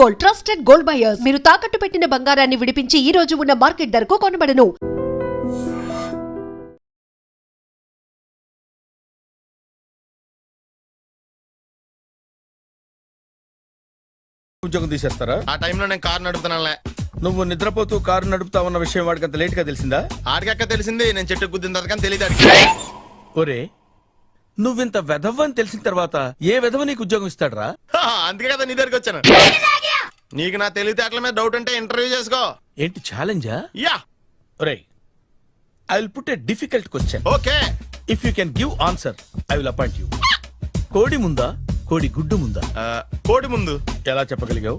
Gold, trusted gold buyers. మీరు తాకట్టు పెట్టిన బంగారాన్ని విడిపించి ఈ రోజు ఉన్న మార్కెట్ ధరకు కొనబడను. ఉద్యోగం తీసేస్తారా? ఆ టైంలో నేను కారు నడుపుతున్నానులే. నువ్వు నిద్రపోతూ కారు నడుపుతావన్న విషయం వాడికి అంత లేట్ గా తెలిసిందా? ఆడికక్క తెలిసింది, నేను చెట్టు గుద్దిన తర్వాత కానీ తెలియదు ఆడికి. ఒరే, నువ్వింత వెధవ్ అని తెలిసిన తర్వాత ఏ వెధవ నీకు ఉద్యోగం ఇస్తాడరా? అందుకే కదా నీ దగ్గరికి వచ్చాను. నీకు నా తెలివితేటల మీద డౌట్ ఉంటే ఇంటర్వ్యూ చేసుకో. ఏంటి ఛాలెంజా? యా. ఒరే, I will put a difficult question. Okay. If you can give answer I will appoint you. కోడి ముందా, కోడి గుడ్డు ముందా? కోడి ముందు. ఎలా చెప్పగలిగావు?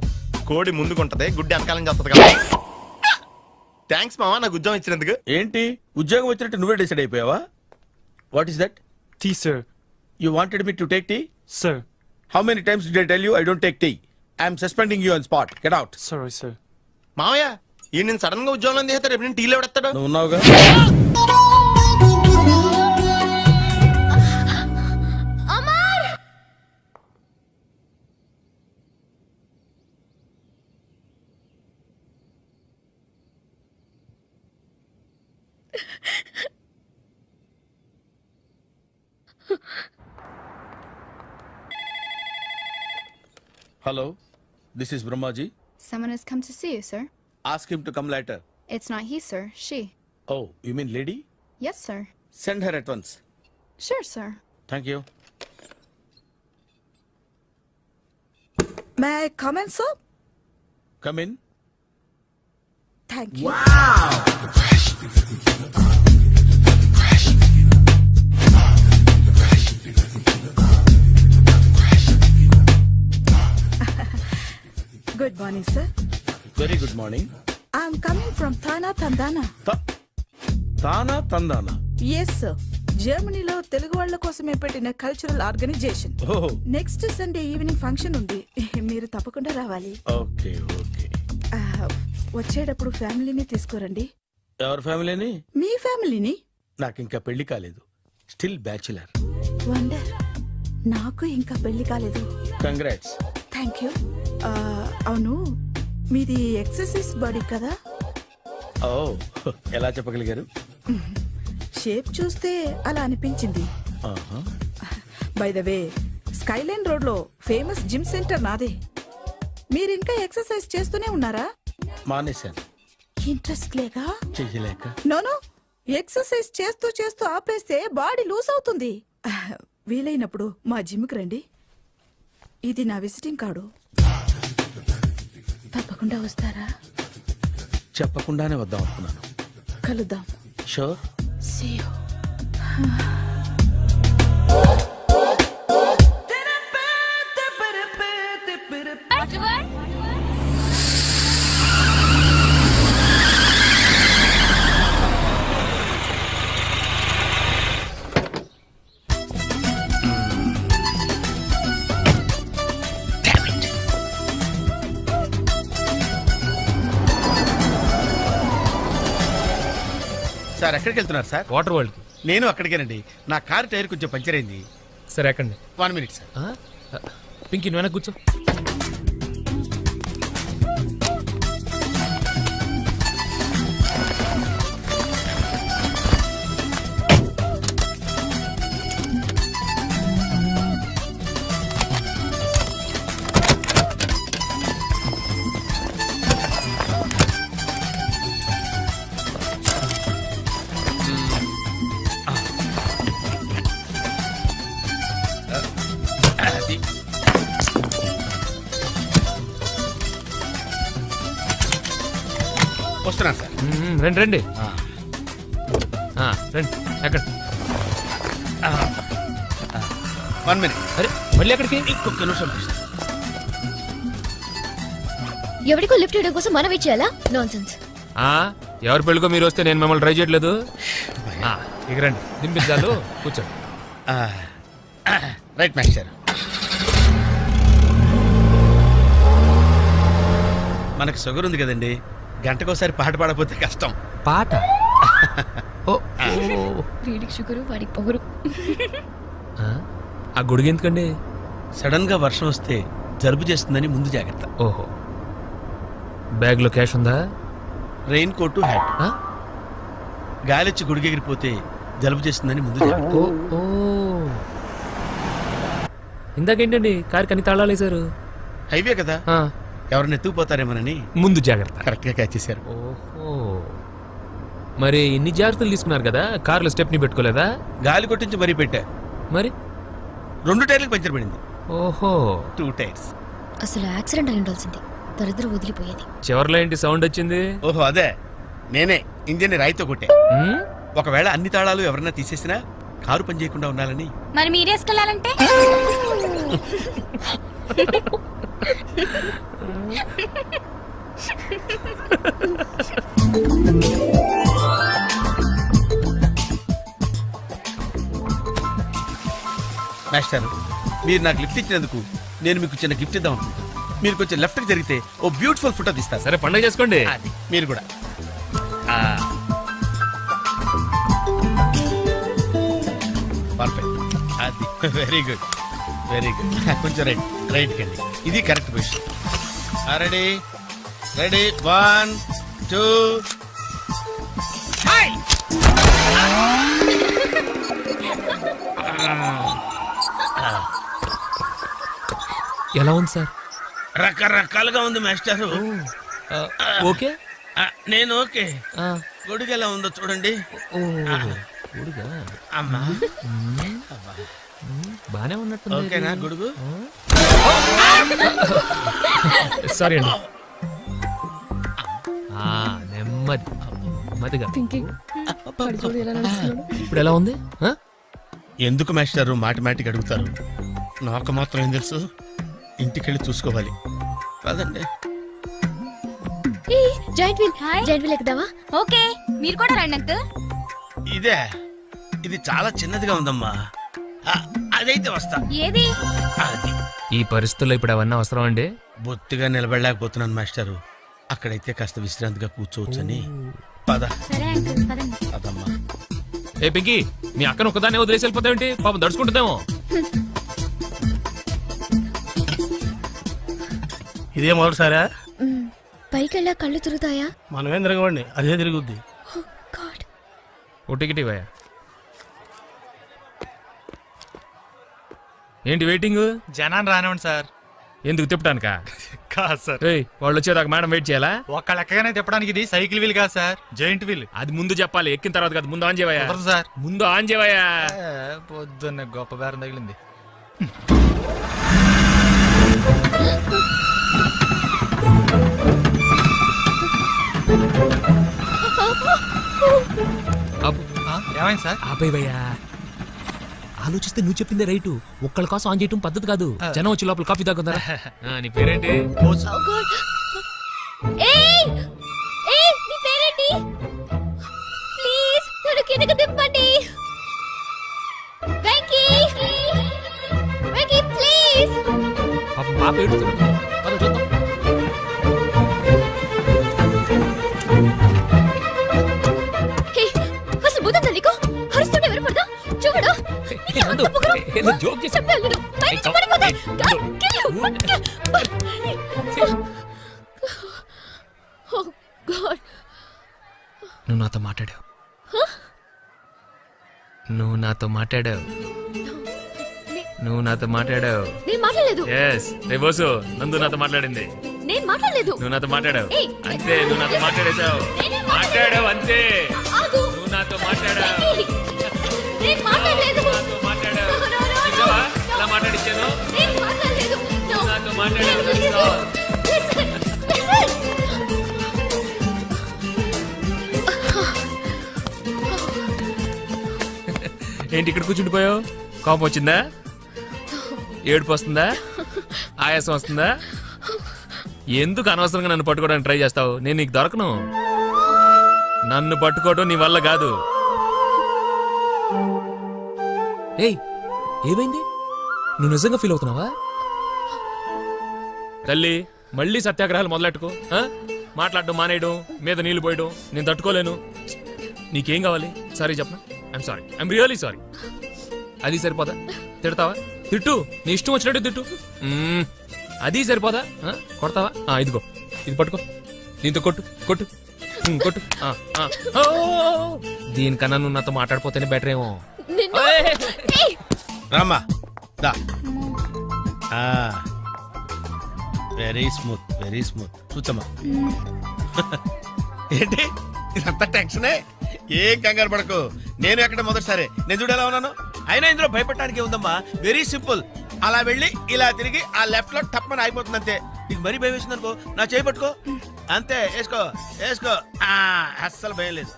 కోడి ముందుకుంటది, గుడ్డి వెనకాలని చేస్తుంది కదా. థ్యాంక్స్ మామా నాకు ఉద్యోగం ఇచ్చినందుకు. ఏంటి ఉద్యోగం వచ్చినట్టు నువ్వే డిసైడ్ అయిపోయావా? What is that? Tea, sir. You wanted me to take tea? Sir. How many times did I tell you I don't take tea? I am suspending you on spot. Get out. Sorry, sir. మామయ్య ఈ నేను sudden గా ఉద్యోగంలో తీస్తాడు, రేపు నేను టీలో పెడతాడు. నువ్వు ఉన్నావుగా? Hello, this is Brahmaji. Someone has come to see you, sir. Ask him to come later. It's not he, sir. She. Oh, you mean lady? Yes, sir. Send her at once. Sure, sir. Thank you. May I come in, sir? Come in. Thank you. Good morning, sir. Very good morning. I'm coming from Thana, Tandana. తానా తందానా? Yes, sir. జర్మనీలో తెలుగు వాళ్ళ కోసమే పెట్టిన cultural organisation. ఓహ్, next Sunday evening function ఉంది, మీరు తప్పకుండా రావాలి. Okay okay. వచ్చేటప్పుడు ఫ్యామిలీని తీసుకురండి. ఎవరి ఫ్యామిలీని? మీ ఫ్యామిలీని. నాకు ఇంకా పెళ్లి కాలేదు, స్టిల్ బ్యాచులర్. వండర్. నాకు ఇంకా పెళ్లి కాలేదు. కంగ్రాట్స్. Thank you. అవును, మీది ఎక్సర్సైజ్ బాడీ కదా? ఓ, ఎలా చెప్పగలిగారు? షేప్ చూస్తే అలా అనిపించింది. ఆహా. By the way, Skyline road లో ఫేమస్ జిమ్ సెంటర్ నాదే. మీరు ఇంకా ఎక్సర్సైజ్ చేస్తూనే ఉన్నారా? మానేశాను, ఇంట్రెస్ట్ లేగా? చెయ్యలేక. నోను, ఎక్సర్సైజ్ చేస్తూ చేస్తూ ఆపేస్తే బాడీ లూజ్ అవుతుంది. వీలైనప్పుడు మా జిమ్కి రండి. ఇది నా విజిటింగ్ కార్డు. తప్పకుండా వస్తారా? చెప్పకుండానే వద్దాం అనుకున్నాను. కలుద్దాం. షూర్. See you. సార్ ఎక్కడికి వెళ్తున్నారు సార్? Water world. నేను అక్కడికేనండి. నా కారు టైర్ కొంచెం పంచర్ అయింది. సరే ఎక్కండి. 1 minute సార్. పింకీ నువ్వు వెనక్కి కూర్చో. వస్తున్నాను సార్. రండి రండి రండి. ఎక్కడ? 1 minute. అరే మళ్ళీ ఎక్కడికి? ఇంకొక నిమిషం please. ఎవరికో లిఫ్ట్ చేయడం కోసం మనం ఇచ్చేయాలా? నాన్సెన్స్. ఎవరి పెళ్ళికో మీరు వస్తే నేను మిమ్మల్ని ట్రై చేయట్లేదు. ఇక రండి, దింపించాలు, కూర్చోండి. Right master. మనకు షుగర్ ఉంది కదండి, గంటకోసారి పాట పాడపోతే కష్టం. పాట? ఓ, వీడికి షుగరు, వాడికి పొగరు. ఆ గొడుగు ఎందుకండి? సడన్ గా వర్షం వస్తే జలుబు చేస్తుందని ముందు జాగ్రత్త. ఓహో, బ్యాగ్ లో క్యాష్ ఉందా? Rain coat hat. ఆ? గాలిచ్చి గుడిగెగిరిపోతే జలుబు చేస్తుందని ముందు జాగ్రత్త. ఓ ఓ ఇందాకేంటండి కారు కని తాళాలు వేశారు? హైవే కదా, ఆ, ఎవరిని ఎత్తుకుపోతారేమోనని ముందు జాగ్రత్త. కరెక్ట్ గా క్యాచ్ చేశారు. ఓహో, మరి ఇన్ని జాగ్రత్తలు తీసుకున్నారు కదా, కారులో స్టెప్ని పెట్టుకోలేదా? గాలి కొట్టించి మరీ పెట్టా. మరి 2 టైర్లకు పంచర్ పడింది. ఓహో, 2 టైర్స్. అసలు యాక్సిడెంట్ అయి ఉండాల్సింది. దరిద్రం వదిలిపోయేది. చివర్లో ఏంటి సౌండ్ వచ్చింది? ఓహో అదే, నేనే ఇంజిన్ రాయితో కొట్టా. ఉమ్, ఒకవేళ అన్ని తాళాలు ఎవరన్నా తీసేసినా కారు పని చేయకుండా ఉండాలని. మరి మీరేసుకెళ్ళాలంటే మాస్టర్, మీరు నాకు లిఫ్ట్ ఇచ్చినందుకు నేను మీకు చిన్న గిఫ్ట్ ఇద్దాం అనుకుంటున్నాను. మీరు కొంచెం లెఫ్ట్కి జరిగితే ఓ బ్యూటిఫుల్ ఫోటో తీస్తారు. సరే పండుగ చేసుకోండి. అది మీరు కూడా. పర్ఫెక్ట్. అది వెరీ గుడ్, వెరీ గుడ్. కొంచెం రైట్ కండి, ఇది కరెక్ట్ పొజిషన్. Ready ready, 1 2. ఎలా ఉంది సార్? రకరకాలుగా ఉంది మాస్టారు. ఆ, ఓకే. నేను ఓకే. ఆ, గొడుగు ఎలా ఉందో చూడండి. ఓ, ఊరుగా. అమ్మా, బానే ఉన్నట్టుంది. ఓకేనా గొడుగు? సారీ అండి. ఆ, నెమ్మదిగా. ఇప్పుడు ఎలా ఉంది? ఆ? ఎందుకు మాస్టారు మాటిమాటికి అడుగుతారు? నాకు మాత్రం ఏం తెలుసు, ఇంటికెళ్ళి చూసుకోవాలి. కాదండి, జాయింట్ వీల్ ఎక్కుదావా? ఓకే, మీరు కూడా రండి అంకుల్. ఇదే, ఇది చాలా చిన్నదిగా ఉందమ్మా. అదైతే వస్తా. ఏది? అది ఈ పరిస్థితుల్లో ఇప్పుడు అవన్నీ అవసరం అండి? బొత్తిగా నిలబడలేకపోతున్నాను మాస్టారు. అక్కడైతే కాస్త విశ్రాంతిగా కూర్చోవచ్చని. పద సరే అంకుల్, పదండి. అదమ్మా. ఏ పింకీ, మీ అక్కను ఒకదాన్ని వదిలేసి వెళ్ళిపోతావేంటి? పాపం దడుచుకుంటుందేమో. ఇదే మొదటిసారా? పైకెళ్ళా కళ్ళు తిరుగుతాయా? మనమేం తిరగవండి, అదే తిరుగుద్ది. Oh, God. ఓ టికెట్ ఇవ్వయా. ఏంటి వెయిటింగ్? జనాన్ని రానివ్వండి సార్. ఎందుకు తిప్పటానికా? కాదు సార్, ఏయ్, వాళ్ళు వచ్చేదాకా మేడం వెయిట్ చేయాలా? ఒక్క లెక్కగానే తిప్పడానికి ఇది సైకిల్ వీల్ కాదు సార్, జైంట్ వీల్. అది ముందు చెప్పాలి, ఎక్కిన తర్వాత కాదు. ముందు ఆన్ చేయవయ్యా. కుదరదు సార్. ముందు ఆన్ చేయవయ్యా. పొద్దున్న గొప్ప బేరం తగిలింది. ఏమైంది సార్? ఆపేవయ్యా. ఆలోచిస్తే నువ్వు చెప్పిందే రైటు. ఒక్కళ్ళ కోసం ఆన్ చేయటం పద్ధతి కాదు. జనం వచ్చి లోపల కాఫీ తాగుతారా? నీ పేరేంటి? Oh, God. ఏయ్! ఏయ్, నీ పేరేంటి? ప్లీజ్ నన్ను కిందకి దింపండి. వెంకీ! వెంకీ, ప్లీజ్. పాపం పాప ఏడుస్తుంది. పద చూద్దాం. హే, అసలు బుద్ధుందా నీకు? అరుస్తుంటే వినపడదా? చూడు. ఏ, నందు, ఏదో జోక్ చేశా. చెప్పాను నేను. పైనుంచి పడిపోతా. Oh, God. నువ్వు నాతో మాట్లాడావు. నువ్వు నాతో మాట్లాడావు. నువ్వు నాతో మాట్లాడావు. నేను మాట్లాడలేదు. ఎస్, రే బోసు, నందు నాతో మాట్లాడింది. నేను మాట్లాడలేదు. నువ్వు నాతో మాట్లాడావు. ఏయ్, అంతే, నువ్వు నాతో మాట్లాడేశావు. నేనే మాట్లాడావు అంతే. ఆగు. నువ్వు నాతో మాట్లాడావు. వెంకీ, నేను మాట్లాడలేదు. నాతో మాట్లాడావు. No, no, no, no. నిజమా? ఎలా మాట్లాడించాను? నేను మాట్లాడలేదు. No. నాతో మాట్లాడావు. Listen, listen. ఏంటి ఇక్కడ కూర్చుండిపోయావు? కోపం వచ్చిందా? ఏడుపు వస్తుందా? ఆయాసం వస్తుందా? ఎందుకు అనవసరంగా నన్ను పట్టుకోవడానికి ట్రై చేస్తావు? నేను నీకు దొరకను. నన్ను పట్టుకోవడం నీ వల్ల కాదు. ఏయ్, ఏమైంది? నువ్వు నిజంగా ఫీల్ అవుతున్నావా? తల్లి, మళ్ళీ సత్యాగ్రహాలు మొదలెట్టుకో. ఆ? మాట్లాడడం మానేయడం, మీద నీళ్లు పోయడం నేను తట్టుకోలేను. నీకేం కావాలి? సారీ చెప్పనా? I'm sorry, I'm really sorry. అది సరిపోదా? తిడతావా? తిట్టు, నీ ఇష్టం వచ్చినట్టు తిట్టు. అది సరిపోదా? కొడతావా? ఇదిగో, ఇది పట్టుకో. దీంతో కొట్టు కొట్టు కొట్టు దీనికన్నా నువ్వు నాతో మాట్లాడిపోతేనే బెటర్ ఏమో. రామ్మా దా. వెరీ స్మూత్ కూర్చోమ్మా. ఏంటి ఇదంతా టెన్షనే? ఏం కంగారు పడకు, నేను ఎక్కడ మొదటిసారి నేను చూడు ఎలా ఉన్నాను. అయినా ఇందులో భయపడటానికి ఉందమ్మా, వెరీ సింపుల్. అలా వెళ్ళి ఇలా తిరిగి ఆ లెఫ్ట్ లో టప్ అని అయిపోతుంది అంతే. నీకు మరీ భయం వేసింది అనుకో, నా చేయి పట్టుకో అంతే. వేసుకో అస్సలు భయం లేదు.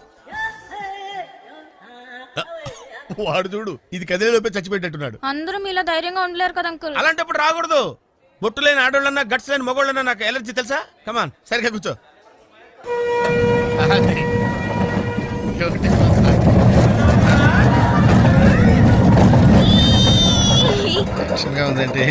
వాడు చూడు, ఇది కదిలేలోపే చచ్చిపెట్టేట్టున్నాడు. అందరూ మీలా ధైర్యంగా ఉండలేరు కదా అంకుల్. అలాంటప్పుడు రాకూడదు. బొట్టు లేని ఆడోళ్ళన్నా గట్స్ లేని మగోళ్ళన్నా నాకు ఎలర్జీ తెలుసా. కమాన్ సరిగ్గా కూర్చో. టెన్షన్గా ఉందంటే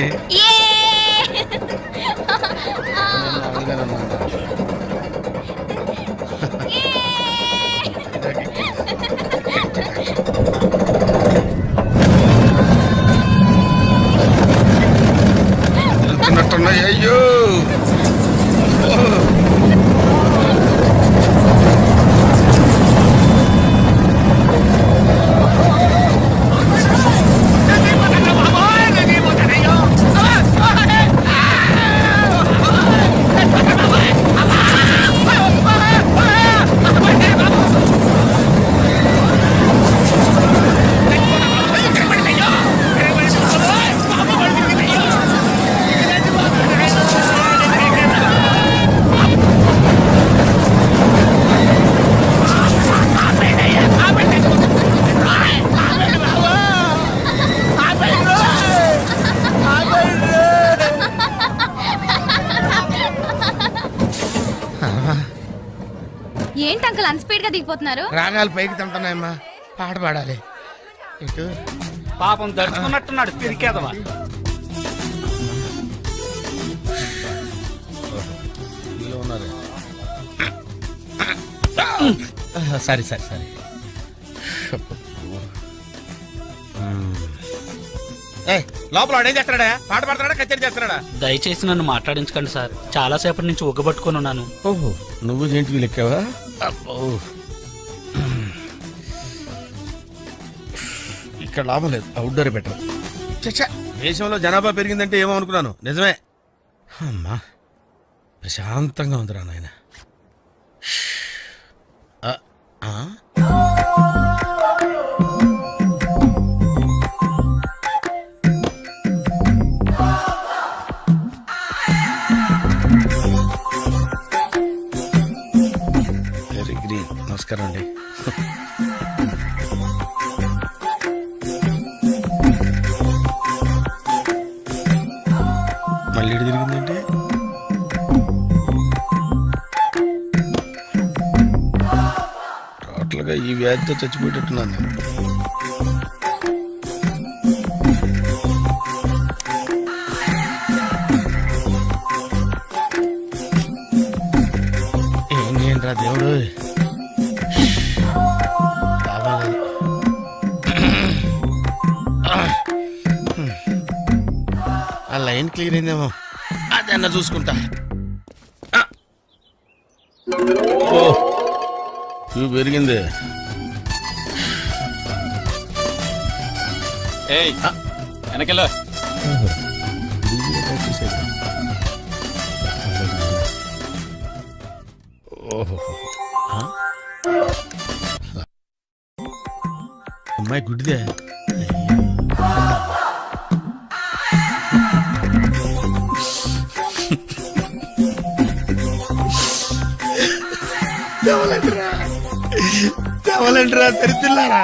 తిరుగుతున్నట్టున్నాయి. అయ్యో ఏంటి అంకుల్ అన్ స్పీడ్ గా దిగిపోతున్నారు? రాగాలు పైకి తంటున్నాయమ్మా, పాట పాడాలి. ఇటు పాపం దడుచుకున్నట్టున్నాడు పిరికేదవా. సరే లోపల ఏం చేస్తున్నాడా? పాట పాడుతున్నాడా, కచేరీ చేస్తున్నాడా? దయచేసి నన్ను మాట్లాడించకండి సార్, చాలా సేపటి నుంచి ఉగ్గబట్టుకొని ఉన్నాను. ఓహో, నువ్వు జేంటివి లెక్కావా? అబ్బో, ఇక్కడ లాభం లేదు, అవుట్డోర్ బెటర్. చచ్చా, దేశంలో జనాభా పెరిగిందంటే ఏమో అనుకున్నాను, నిజమే. అమ్మా ప్రశాంతంగా ఉందిరా నాయన. Very green. నమస్కారం అండి. మళ్ళీ ఇటు తిరిగిందంటే టోటల్గా ఈ వ్యాధితో చచ్చిపోయేటట్టున్నాను నేను. ఏం చేయండి రా దేవుడు, బాగాలేదు. ఆ లైన్ క్లియర్ అయిందేమో, అదన్నా చూసుకుంటా. ఓ ఇవి పెరిగింది. వెనకెళ్ళ ఓహో, అమ్మాయి గుడ్డిదే. తెవలంటరా తెరుతున్నారా?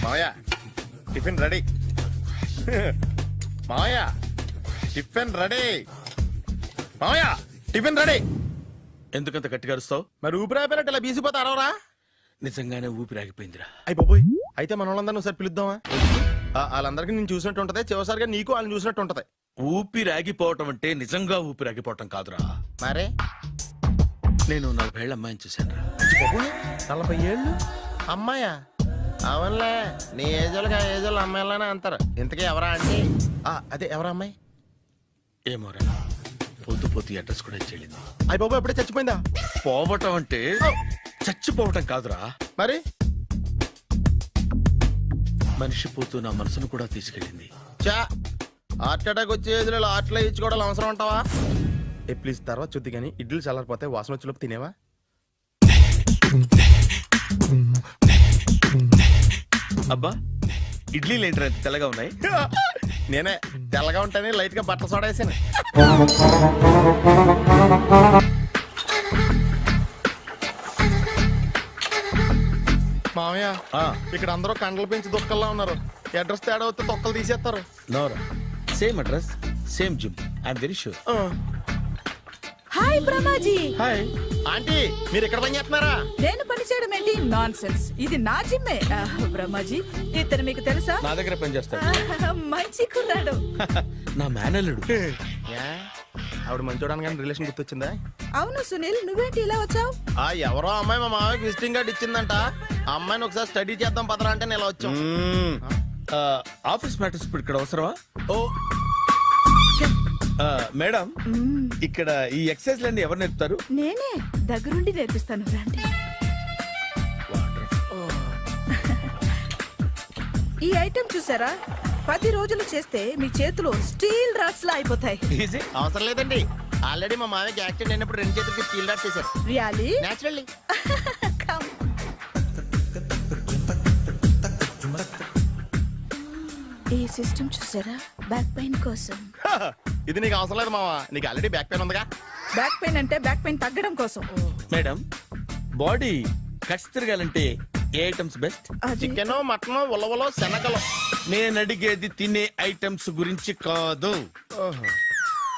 మావయ్య టిఫిన్ రెడీ. మావయ్య టిఫిన్ రెడీ. మావయ్య టిఫిన్ రెడీ. ఎందుకంత గట్టిగా అరుస్తావు? మరి ఊపిరి అయిపోయినట్టు ఇలా బీసిపోతే అరవరా? నిజంగానే ఊపిరాగిపోయిందిరా. అయిపోయి అయితే మన వాళ్ళందరినీ ఒకసారి పిలుద్దామా? వాళ్ళందరికీ నేను చూసినట్టు ఉంటది, చివరిసారిగా నీకు వాళ్ళని చూసినట్టు ఉంటది. ఊపిరాగిపోవటం అంటే నిజంగా ఊపిరాగిపోవటం కాదురా. మరే నేను 40 ఏళ్ళ అమ్మాయిని చూశాను రా. 40 ఏళ్ళు అమ్మాయా? అవునులే, నీ ఏజోళ్ళకి ఆ ఏజోళ్ళు అమ్మాయిలానే అంటారు. ఇంతకీ ఎవరా అంటే అదే ఎవరా అమ్మాయి? ఏమోరా పొద్దు పొద్దు అడ్రస్ కూడా ఇచ్చేళ్ళింది. అయ్యి బాబు ఎప్పుడే చచ్చిపోయిందా? పోవటం అంటే చచ్చిపోవటం కాదురా, మరి మనిషి పోతూ నా మనసును కూడా తీసుకెళ్ళింది. చా హార్ట్ అటాక్ వచ్చే ఏజ్లో హార్ట్లో ఇచ్చుకోవడం అవసరం ఉంటావా? ఏ ప్లీజ్ తర్వాత చూద్ది కానీ ఇడ్లీ చల్లారిపోతే వాసన వచ్చేలోపు తినేవా? అబ్బా ఇడ్లీలు ఏంట్రా ఇంత తెల్లగా ఉన్నాయి? నేనే తెల్లగా ఉంటానే లైట్ గా బట్టలు సోడా వేసాను. మామయ్య ఇక్కడ అందరూ కండలు పెంచి దుక్కల్లా ఉన్నారు. అడ్రస్ తేడా వస్తే తొక్కలు తీసేస్తారు. నోరా same address same gym, I'm very sure. Hi Brahmaji. Hi aunty, మీరు ఇక్కడ పని చేస్తున్నారా? నేను పని చేయడం ఏంటి? Nonsense. ఇది నా జిమ్మే. బ్రహ్మాజీ ఇతను మీకు తెలుసా? నా దగ్గర పని చేస్తాడు. మంచి కుర్రాడు. నా మేనల్లుడు. ఏ? ఆవిడ మంచోడానికి కానీ రిలేషన్ గుర్తొచ్చిందా? అవును సునీల్, నువ్వేంటి ఇలా వచ్చావు? ఎవరో అమ్మాయి మా మామయ్యకి విజిటింగ్ కార్డ్ ఇచ్చిందంట. ఆ అమ్మాయిని ఒకసారి స్టడీ చేద్దాం పదరా అంటే నేను ఇలా వచ్చాం. ఆఫీస్ మ్యాటర్స్ ఇప్పుడు ఇక్కడ అవసరమా? ఓ మేడం, ఇక్కడ ఈ ఎక్సర్సైజ్ లన్నీ ఎవరు నేర్పుతారు? నేనే దగ్గరుండి నేర్పిస్తాను, రండి. ఈ ఐటెం చూసారా? 10 రోజులు చేస్తే మీ చేతులు స్టీల్ రాట్స్ లా అయిపోతాయి. ఈజీ. అవసరం లేదండి, ఆల్రెడీ మా మామయ్యకి యాక్సిడెంట్ అయినప్పుడు 2 చేతులకి స్టీల్ డాట్ చేశారు. రియల్లీ? నేచురల్లీ. Come. ఈ సిస్టమ్ చూసారా? బ్యాక్ పెయిన్ కోసం. ఇది నీకు అవసరం లేదు మావా, నీకు ఆల్రెడీ బ్యాక్ పెయిన్ ఉందిగా. బ్యాక్ పెయిన్ అంటే బ్యాక్ పెయిన్ తగ్గడం కోసం. మేడం, బాడీ కట్స్ తిరగాలంటే ఏ ఐటమ్స్ బెస్ట్? అది చికెన్, మటన్, ఉలవలో, శనగలు. నేను అడిగేది తినే ఐటమ్స్ గురించి కాదు,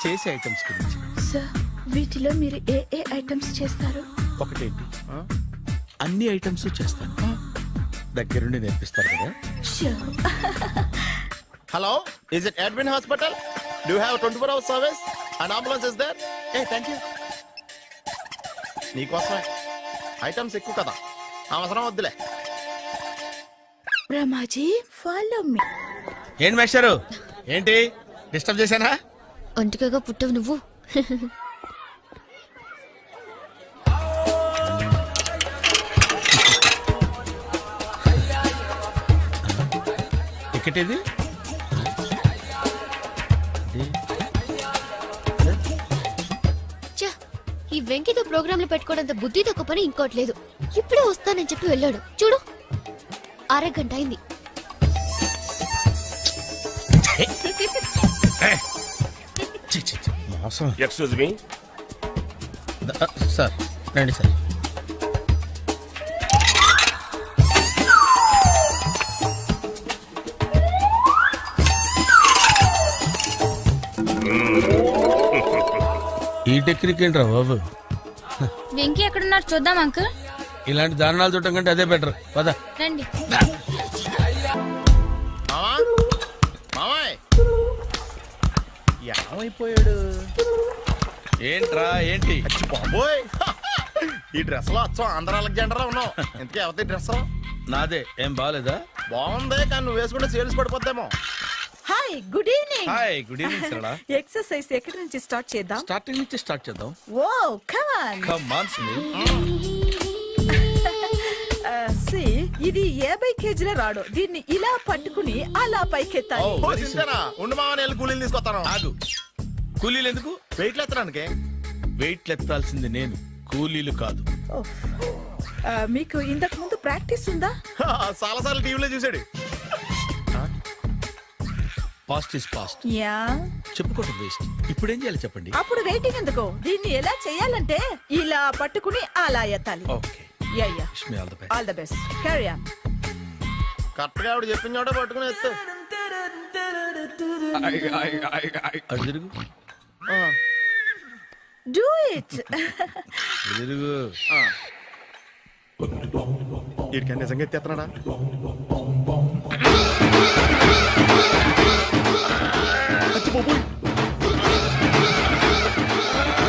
చేసే ఐటమ్స్ గురించి. సార్, వీటిలో మీరు ఏ ఏ ఐటమ్స్ చేస్తారు? ఒకటేంటి, అన్ని ఐటమ్స్ చేస్తాను. దగ్గరుండి నేర్పిస్తారు కదా. Sure. Hello, is it admin hospital? Do have 24 hours service and ambulance is there? A thank you. నీకోసమే ఐటమ్స్ ఎక్కువ కదా, అవసరం వద్దులే. Brahmaji, follow me. ఏంటి మేస్టారు, ఏంటి డిస్టర్బ్ చేశానా? ఒంటికగా పుట్టవు నువ్వు. టికెట్ ఇది? ఛ, ఈ వెంకితో ప్రోగ్రాంలు పెట్టుకోవడంత బుద్ధి తక్కువ పని ఇంకోటి లేదు. ఇప్పుడే వస్తానని చెప్పి వెళ్ళాడు. చూడు, అరగంట అయింది. మోసం. Excuse me. సార్ రండి సార్. ఈ టెక్నిక్ ఏంట్రా బాబు? వెంకీ ఎక్కడున్నారు చూద్దాం అంకుల్. ఇలాంటి దారుణాలు చూడటం కంటే అదే బెటర్. పద. రండి. మావా, మామాయ్ ఏమైపోయాడు? ఏంట్రా ఏంటి? బాబోయ్, ఈ డ్రెస్ లో అచ్చం ఆంధ్ర అలెగ్జాండర్ ఉన్నావు. ఇంతకీ ఎవరి డ్రెస్? నాదే. ఏం బాగాలేదా? బాగుంది, కానీ నువ్వు వేసుకుంటే సేల్స్ పడిపోద్దేమో. Hi, good evening. Hi, good evening Sarala. Exercise ఎక్కడి నుంచి స్టార్ట్ చేద్దాం? స్టార్టింగ్ నుంచి స్టార్ట్ చేద్దాం. Oh come on. Come on Sunil. See, ఇది 50 కేజీల రాడు. దీన్ని ఇలా పట్టుకుని అలా పైకెత్తాలి. ఓ, సింతేనా? ఉండు మావా, నేను వెళ్ళి కూలీలు తీసుకొస్తాను. ఆగు. కూలీలు ఎందుకు? వెయిట్లు ఎత్తడానికి. వెయిట్ ఎత్తాల్సింది నేను, కూలీలు కాదు. ఓహ్. మీకు ఇంతకు ముందు ప్రాక్టీస్ ఉందా? చాలా సార్లు టీవీలో చూసాడు. Past is past. యా. చెప్పుకోవడం వేస్ట్. ఇప్పుడు ఏం చేయాలి చెప్పండి? అప్పుడు వెయిటింగ్ ఎందుకు? దీన్ని ఎలా చేయాలంటే ఇలా పట్టుకుని అలా ఎత్తాలి. Okay, yeah yeah. Wish me all the best. All the best. Carry on. Correct గా ఆవిడ చెప్పిన చోట పట్టుకుని ఎత్తు. అటు తిరుగు, డూ ఇట్. అటు తిరుగు. వీడికి నిజంగా ఎత్తేస్తున్నాడా?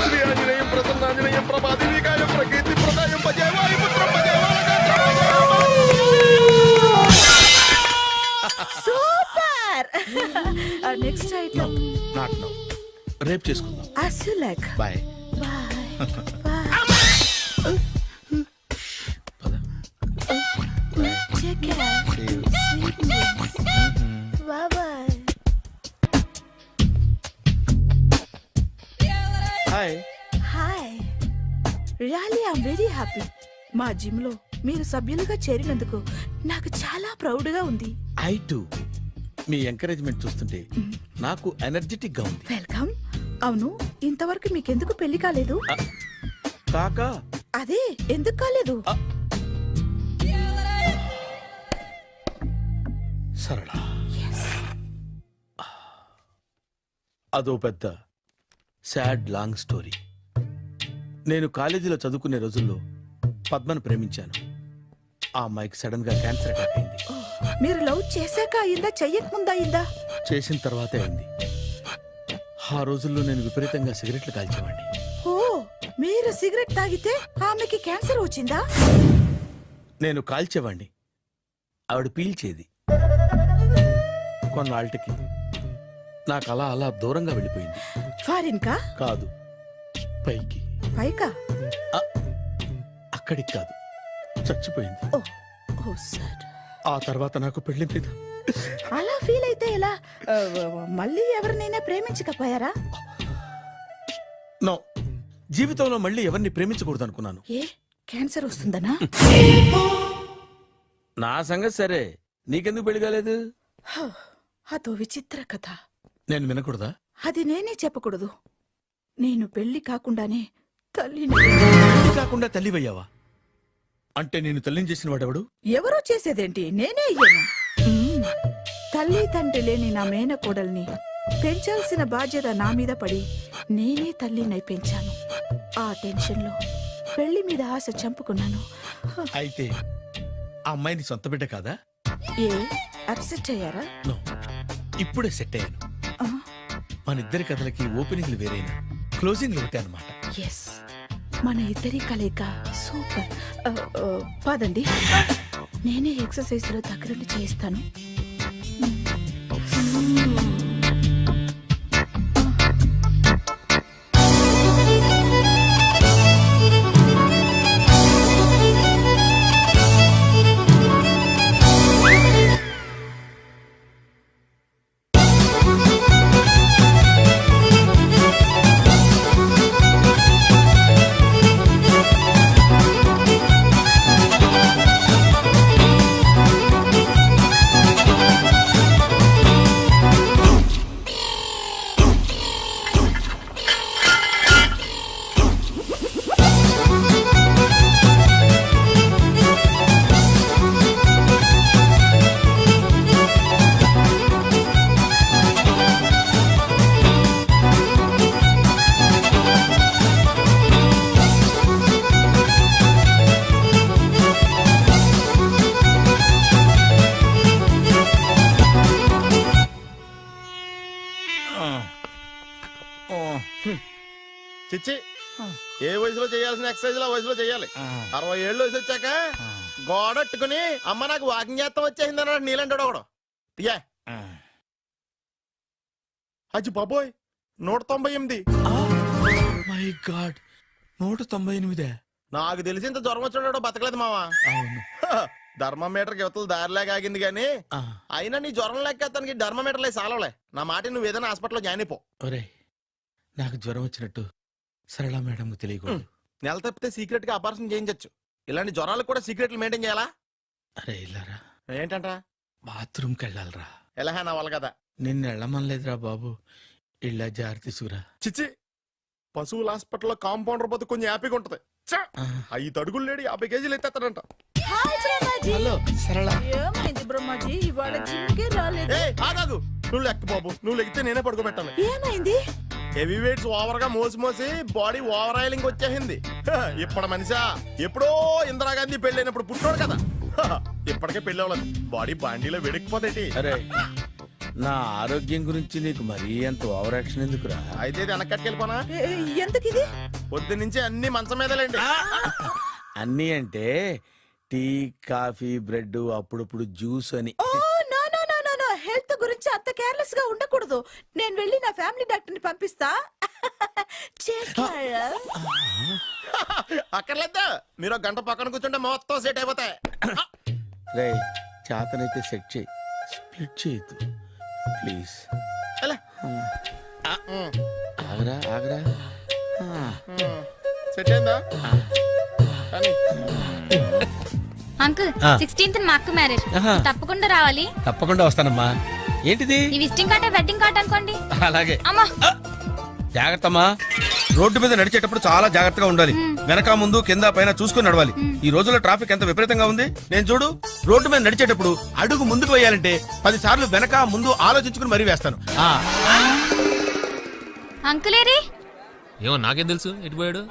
శ్రీ ఆంజనేయం ప్రసన్నాంజనేయం ప్రభాదివికాయం ప్రకీర్తి ప్రదాయం భజే వాయుపుత్రం భజే super. Next item. Not now. రేపు చేసుకుందాం. as you like. Bye. Bye. Bye. Take care. Sweet dreams. Bye bye. Hi. Hi. Really, I'm very happy. మా జిమ్ లో మీరు సభ్యులుగా చేరినందుకు నాకు చాలా ప్రౌడ్ గా ఉంది. ఐ టు మీ ఎంకరేజ్మెంట్ చూస్తుంటే నాకు ఎనర్జెటిక్ గా ఉంది. వెల్కమ్. అవును, ఇంతవరకు మీకెందుకు పెళ్లి కాలేదు? కాకా అదే ఎందుకు కాలేదు? సరళ, అదో పెద్ద సాడ్ లాంగ్ స్టోరీ. నేను కాలేజీలో చదువుకునే రోజుల్లో పద్మను ప్రేమించాను. ఆ అమ్మాయికి సడన్ గా క్యాన్సర్ అటాక్ అయింది. మీరు లవ్ చేశాక అయిందా, చెయ్యక ముందా అయిందా? చేసిన తర్వాతే అయింది. ఆ రోజుల్లో నేను విపరీతంగా సిగరెట్లు కాల్చేవాడిని. ఓ, మీరు సిగరెట్ తాగితే ఆమెకి క్యాన్సర్ వచ్చిందా? నేను కాల్చేవాడిని, ఆవిడ పీల్చేది. కొన్నాళ్ళకి నాకు అలా అలా దూరంగా వెళ్ళిపోయింది. ఫారిన్ కా? కాదు, పైకి. పైకా? అక్కడికి కాదు, చచ్చిపోయింది. ఓ, ఓ సార్. ఆ తర్వాత నాకు పెళ్లి మీద అలా ఫీల్ అయితే ఎలా? మళ్ళీ ఎవరినైనా ప్రేమించకపోయారా? నో, జీవితంలో మళ్ళీ ఎవరిని ప్రేమించకూడదు అనుకున్నాను. ఏ, క్యాన్సర్ వస్తుందనా? నా సంగతి సరే, నీకెందుకు పెళ్లి కాలేదు? అదో విచిత్ర కథ. నేను వినకూడదా? అది నేనే చెప్పకూడదు. నేను పెళ్లి కాకుండానే తల్లిని. పెళ్లి కాకుండా తల్లివయ్యావా? అంటే నేను తల్లిని చేసిన వాడెవడు? ఎవరో చేసేదేంటి, నేనే అయ్యాను. తల్లి తండ్రి లేని నా మేనకోడల్ని పెంచాల్సిన బాధ్యత నా మీద పడి నేనే తల్లినై పెంచాను. ఆ టెన్షన్లో పెళ్లి మీద ఆశ చంపుకున్నాను. అయితే ఆ అమ్మాయిని సొంత బిడ్డ కాదా? ఏ, అప్సెట్ అయ్యారా? నో, ఇప్పుడే సెట్ అయ్యాను. మన ఇద్దరి కథలకి ఓపెనింగ్లు వేరైనా క్లోజింగ్లు ఒకటే అన్నమాట. ఎస్, మన ఇద్దరి కలయిక సూపర్. పదండి, నేనే ఎక్సర్సైజ్ లో దగ్గరుండి చేయిస్తాను. చిచ్చి, ఏ వయసులో చేయాల్సిన ఎక్సర్సైజ్ ఆ వయసులో చేయాలి. 60 ఏళ్ళు వయసు వచ్చాక గోడట్టుకుని అమ్మ నాకు వాకింగ్ చేస్తాం వచ్చేసింది అన్నాడు నీలంటాడు ఒకడు. తీయా అచ్చి బాబోయ్, 198. My God, 198. నాకు తెలిసి ఇంత జ్వరం వచ్చాడు బతకలేదు మావా. అవును. ధర్మమీటర్ యువతలు దారిలాగా ఆగింది గానీ ఆ, అయినా నీ జ్వరం లెక్కతానికి ధర్మమీటర్లే సాలవలే. నా మాట నువ్వు ఏదైనా హాస్పిటల్లో జాయిన్ అయిపో. ఒరే, నాకు జ్వరం వచ్చినట్టు సరళ మేడం తెలియకూడదు. నెల తప్పితే సీక్రెట్ గా ఆపరేషన్ చేయించచ్చు. ఇలాంటి జ్వరాలకు కూడా సీక్రెట్లు మెయింటైన్ చేయాలా? అరే ఇల్లారా, ఏంటంట? బాత్రూమ్కి వెళ్ళాలరా. ఎలా నా వాళ్ళ కదా. నిన్ను వెళ్ళమనలేదురా బాబు, ఇళ్ళ జారి తీసుకురా. చిచ్చి, పశువుల హాస్పిటల్లో కాంపౌండర్ బతు కొంచెం హ్యాపీగా ఉంటది. 5 అడుగులు లేడి 50 కేజీలు ఎత్తేస్తాడంట. హలో సరళ. ఏమైంది బ్రహ్మాజీ, ఇవాళ జిమ్కే రాలేదు? ఏ ఆగాగు, నువ్వు లెక్క బాబు, నువ్వు లెక్కితే నేనే పడుకోబెట్టాలి. ఏమైంది? హెవీ వెయిట్స్ ఓవర్ గా మోసి మోసి బాడీ ఓవర్ ఆయిలింగ్ వచ్చేసింది. ఇప్పుడు మనిషా ఎప్పుడో ఇందిరాగాంధీ పెళ్ళైనప్పుడు పుట్టాడు కదా, ఇప్పటికే పెళ్ళి అవ్వలేదు. బాడీ బాండీలో వెడికిపోతేటి. అరే, నా ఆరోగ్యం గురించి నీకు మరీ అంత ఓవర్ యాక్షన్ ఎందుకురా? అయితే ఇది వెనకట్టుకెళ్ళిపోనా? ఎందుకు ఇది? పొద్దు నుంచి అన్ని మంచం మీదలేండి. అన్నీ అంటే టీ, కాఫీ, బ్రెడ్, అప్పుడప్పుడు జ్యూస్ అని. Oh, no no no no no, health గురించి అంత అంత కేర్లెస్ గా ఉండకూడదు. నేను వెళ్ళి నా ఫ్యామిలీ డాక్టర్ ని పంపిస్తా. చేస్తారా? అక్కర్లేదా, మీరు ఒక గంట పక్కన కూర్చుంటే మొత్తం సెట్ అయిపోతాయి. రే చేతనైతే సెట్ చేయి, స్ప్లిట్ చేయొద్దు ప్లీజ్. ఎలా? ఆగరా ఆగరా. సెట్ అయిందా? కానీ అంకుల్ 16th మా అక్క మ్యారేజ్ తప్పకుండా రావాలి. తప్పకుండా వస్తానమ్మా. ఏంటిది? ఈ విజిటింగ్ కార్డ్ వెడ్డింగ్ కార్డ్ అనుకోండి. అలాగే. అమ్మా జాగ్రత్తమ్మా. రోడ్డు మీద నడిచేటప్పుడు చాలా జాగ్రత్తగా ఉండాలి. వెనక ముందు కింద పైన చూసుకుని నడవాలి. ఈ రోజుల్లో ట్రాఫిక్ ఎంత విపరీతంగా ఉంది. నేను చూడు, రోడ్డు మీద నడిచేటప్పుడు అడుగు ముందుకు వేయాలంటే 10 సార్లు వెనక ముందు ఆలోచించుకుని మరీ వేస్తాను. అంకుల్ ఏరి? ఏమో నాకేం తెలుసు ఎటు పోయాడు.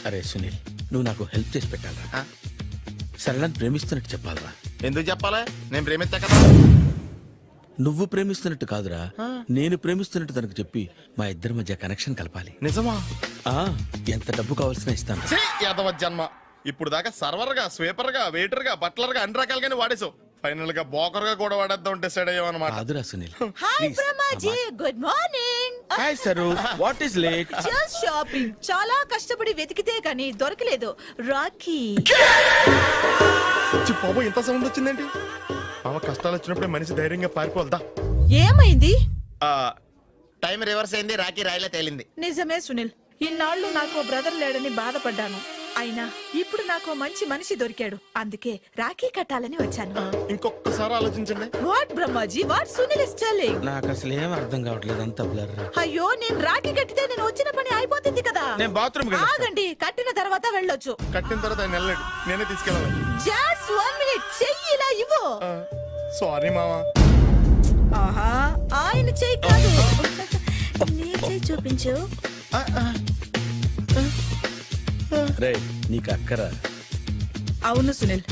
అరే సునీల్, నువ్వు నాకు హెల్ప్ చేసి పెట్టాలరా. సరళని ప్రేమిస్తున్నట్టు చెప్పాలరా. ఎందుకు చెప్పాలి? నేను ప్రేమిస్తా కదా. నువ్వు ప్రేమిస్తున్నట్టు కాదురా, నేను ప్రేమిస్తున్నట్టు తనకు చెప్పి మా ఇద్దరి మధ్య కనెక్షన్ కలపాలి. నిజమా? ఆ ఎంత డబ్బు కావాల్సిన ఇస్తాను. ఛీ, యాదవ జన్మ. ఇప్పుడు దాకా సర్వర్ గా, స్వీపర్ గా, వెయిటర్ గా, బట్లర్ గా అన్ని రకాలుగానే వాడేసావు. ఫైనల్ గా బోకర్ గా కూడా వాడేద్దాం డిసైడ్ అయ్యామన్నమాట. కాదురా Sunil. Hi Brahmaji, good morning. Hi sir, what is late? Just shopping. చాలా కష్టపడి వెతికితే కానీ దొరకలేదు. రాఖీ. బాబు ఇంత సౌండ్ వచ్చిందేంటి? మామ కష్టాలు వచ్చినప్పుడే మనిషి ధైర్యంగా పారిపోల్దా. ఏమైంది? టైం రివర్స్ అయింది, రాఖీ రాయిలా తేలింది. నిజమే సునీల్, ఇన్నాళ్ళు నాకు ఓ బ్రదర్ లేడని బాధపడ్డాను. అయినా ఇప్పుడు నాకు ఓ మంచి మనిషి దొరికాడు. అందుకే రాఖీ కట్టాలని వచ్చాను. ఇంకొకసారి ఆలోచించండి. What Brahmaji, what Sunil is telling? నాకు అసలు ఏం అర్థం కావట్లేదు, అంత బ్లర్. అయ్యో, నేను రాఖీ కట్టితే నేను వచ్చిన పని అయిపోతుంది కదా. నేను బాత్రూమ్ ఆగండి, కట్టిన తర్వాత వెళ్ళొచ్చు. కట్టిన తర్వాత ఆయన వెళ్ళండి, నేనే తీసుకెళ్ళాలి. జస్ట్ 1 minute, చెయ్యి ఇలా ఇవ్వు. సారీ మామా. ఆహా, ఆయన చెయ్యి కాదు, నీ చెయ్యి చూపించు. రే నీకు అక్కరా? అవును సునీల్,